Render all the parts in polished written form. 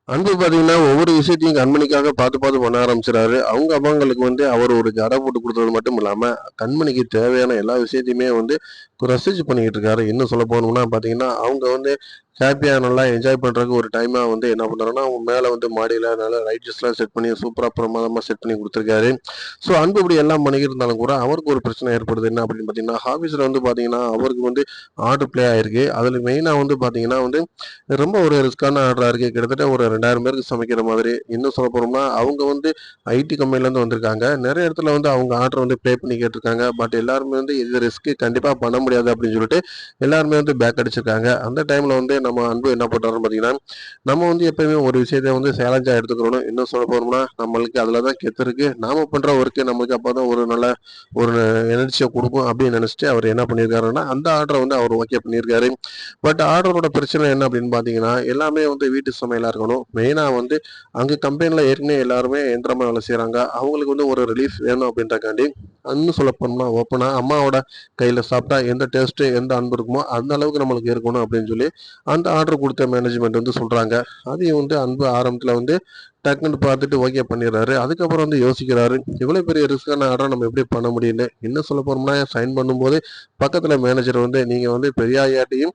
அன்பு பார்த்தீங்கன்னா, ஒவ்வொரு விஷயத்தையும் கண்மணிக்காக பார்த்து, பார்த்து பண்ண ஆரம்பிச்சுறாரு. அவங்க அம்மாங்களுக்கு அவர் ஒரு ஜடை போட்டு குடுத்தது மட்டும் இல்லாம, கண்மணிக்கு தேவையான எல்லா விஷயத்தையுமே ரசிச்சு பண்ணிக்கிட்டு இருக்காரு. இன்னும் சொல்ல போனோம்னா பார்த்தீங்கன்னா, அவங்க ஹேப்பியா நல்லா என்ஜாய் பண்றதுக்கு ஒரு டைமா என்ன பண்றாருன்னா, அவங்க மேல மாடியில நல்ல லைட்ஸ்லாம் செட் பண்ணி சூப்பரா பிரமாதமா செட் பண்ணி குடுத்துருக்காரு. ஸோ அன்பு இப்படி எல்லாம் பண்ணிக்கிட்டு இருந்தாலும் கூட, அவருக்கு ஒரு பிரச்சனை ஏற்படுது. என்ன அப்படின்னு பார்த்தீங்கன்னா, ஆஃபீஸ்ல பார்த்தீங்கன்னா, அவருக்கு ஆர்டர் ப்ளே ஆயிருக்கு. அதுல மெயினா பார்த்தீங்கன்னா ரொம்ப ஒரு ரிஸ்க்கான ஆர்டரா இருக்கு. கிட்டத்தட்ட ஒரு 2000 பேருக்கு சமைக்கிற மாதிரி. இன்னும் சொல்ல போனோம்னா, அவங்க ஐடி கம்பெனிலேருந்து வந்திருக்காங்க. நெறைய இடத்துல அவங்க ஆர்டர் ப்ளே பண்ணி கேட்டுருக்காங்க. பட் எல்லாருமே இது ரிஸ்க் கண்டிப்பா பண்ண முடியாது அப்படின்னு சொல்லிட்டு, எல்லாருமே பேக் அடிச்சிருக்காங்க. அந்த டைம்ல நம்ம அன்பு என்ன பண்றாருன்னு பார்த்தீங்கன்னா, நம்ம எப்பயுமே ஒரு விஷயத்த சேலஞ்சா எடுத்துக்கிறணும். இன்னும் சொல்ல போனோம்னா, நம்மளுக்கு அதுல தான் கெத்து இருக்கு. நாம பண்ற ஒர்க் நம்மளுக்கு அப்பதான் ஒரு நல்ல ஒரு எனர்ஜிய குடுக்கும் அப்படின்னு நெனச்சுட்டு, அவர் என்ன பண்ணியிருக்காருன்னா, அந்த ஆர்டர அவர் ஓகே பண்ணியிருக்காரு. பட் ஆர்டரோட பிரச்சனை என்ன அப்படின்னு பார்த்தீங்கன்னா, எல்லாமே வீட்டு சமையலா இருக்கணும். மெயினா அங்க கம்பெனில ஏற்கனவே எல்லாருமே எந்திரமா வேலை செய்றாங்க. அவங்களுக்கு ஒரு ரிலீஃப் வேணும் அப்படின்றக்காண்டி, இன்னும் சொல்லப்போனா ஓப்பனா அம்மாவோட கையில சாப்பிட்டா எந்த டேஸ்ட்டு, எந்த அன்பு இருக்குமோ, அந்த அளவுக்கு நம்மளுக்கு இருக்கணும் அப்படின்னு சொல்லி, அந்த ஆர்டர் குடுத்த மேனேஜ்மெண்ட் சொல்றாங்க. அதையும் அன்பு ஆரம்பத்துல டக்குன்னு பார்த்துட்டு ஓகே பண்ணிடுறாரு. அதுக்கப்புறம் யோசிக்கிறாரு. இவ்வளோ பெரிய ரிஸ்க்கான ஆர்டர நம்ம எப்படி பண்ண முடியும்ன்னு. இன்னும் சொல்ல போனோம்னா, சைன் பண்ணும்போதே பக்கத்துல மேனேஜர் நீங்க பெரிய ஐயாட்டியும்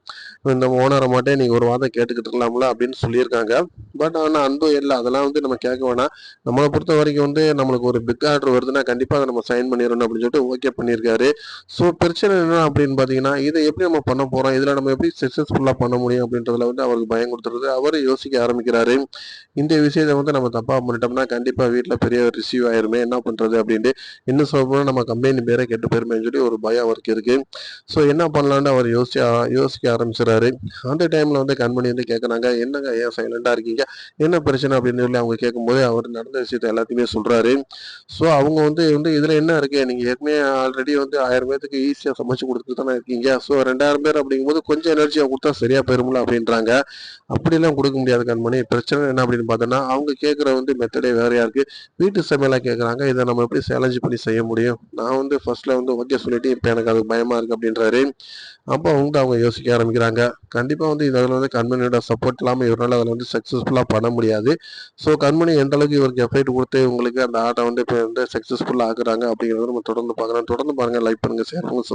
இந்த ஓனர் அம்மாட்டே நீங்க ஒரு வார்த்தை கேட்டுக்கிட்டு இருக்கலாம்ல அப்படின்னு சொல்லியிருக்காங்க. பட் ஆனா அன்பு இல்ல. அதெல்லாம் நம்ம கேட்க வேணாம். நம்மள பொறுத்த வரைக்கும் நம்மளுக்கு ஒரு பிக் ஆர்டர் வருதுன்னா, கண்டிப்பா அத நம்ம சைன் பண்ணிறணும் அப்படின்னு சொல்லிட்டு ஓகே பண்ணியிருக்காரு. ஸோ பிரச்சனை என்ன அப்படின்னு பார்த்தீங்கன்னா, இத எப்படி நம்ம பண்ண போறோம்? இதுல நம்ம எப்படி சக்சஸ்ஃபுல்லா பண்ண முடியும்? அப்படின்றதுல அவருக்கு பயம் குடுத்துருது. அவரு யோசிக்க ஆரம்பிக்கிறாரு. இந்த விஷயத்த நம்ம தப்பா பண்ணிட்டோம்னா, கண்டிப்பா வீட்ல பெரிய ஒரு இஷ்யூ ஆயிருமே! என்ன பண்றது? அப்படின்ட்டு. இன்னும் சொல்லப்போனா நம்ம கம்பெனி பேரே கெட்டு போயிருமேன்னு சொல்லி ஒரு பயம் அவருக்கு இருக்கு. ஸோ என்ன பண்ணலான்னு அவர் யோசிக்க ஆரம்பிச்சுறாரு. அந்த டைம்ல கண்மணி கேட்குறாங்க, "என்னங்க ஏன் சைலன்ட்டா இருக்கீங்க? என்ன பிரச்சனை?" அப்படின்னு சொல்லி அவங்க கேட்கும்போது, அவர் நடந்த விஷயத்த எல்லாத்தையுமே சொல்றாரு. ஸோ அவங்க "இதுல என்ன இருக்கு? நீங்க ஏற்கனவே ஆல்ரெடி 1000 பேத்துக்கு ஈஸியா சமைச்சு குடுத்துட்டு தானே இருக்கீங்க. ஸோ 2000 பேர் அப்படிங்கும்போது கொஞ்சம் எனர்ஜியா குடுத்தா சரியா போயிரும்ல" அப்படின்றாங்க. "அப்படிலாம் குடுக்க முடியாது கண்மணி. பிரச்சனை என்ன அப்படின்னு பார்த்தோன்னா, அவங்க கேட்கிற மெத்தடே வேறையா இருக்கு. வீட்டு சமையலா கேட்குறாங்க. இத நம்ம எப்படி சேலஞ்ச் பண்ணி செய்ய முடியும்? நான் ஃபர்ஸ்ட்ல ஓகே சொல்லிட்டு, இப்ப எனக்கு அது பயமா இருக்கு" அப்படின்றாரு. அப்போ அவங்க யோசிக்க ஆரம்பிக்கிறாங்க. கண்டிப்பா இதுல கண்மணியோட சப்போர்ட் இல்லாம இவரால அதுல சக்சஸ்ஃபுல்லா பண்ண முடியாது. ஸோ கண்மணி எந்த அளவுக்கு இவருக்கு எஃபோர்ட் குடுத்து உங்களுக்கு அந்த ஆர்ட்ட இப்ப சக்சஸ்ஃபுல்லா ஆக்குறாங்க அப்படிங்கிறத நம்ம தொடர்ந்து பார்க்கலாம். தொடர்ந்து பாருங்க. லைக் பண்ணுங்க, ஷேர் பண்ணுங்க,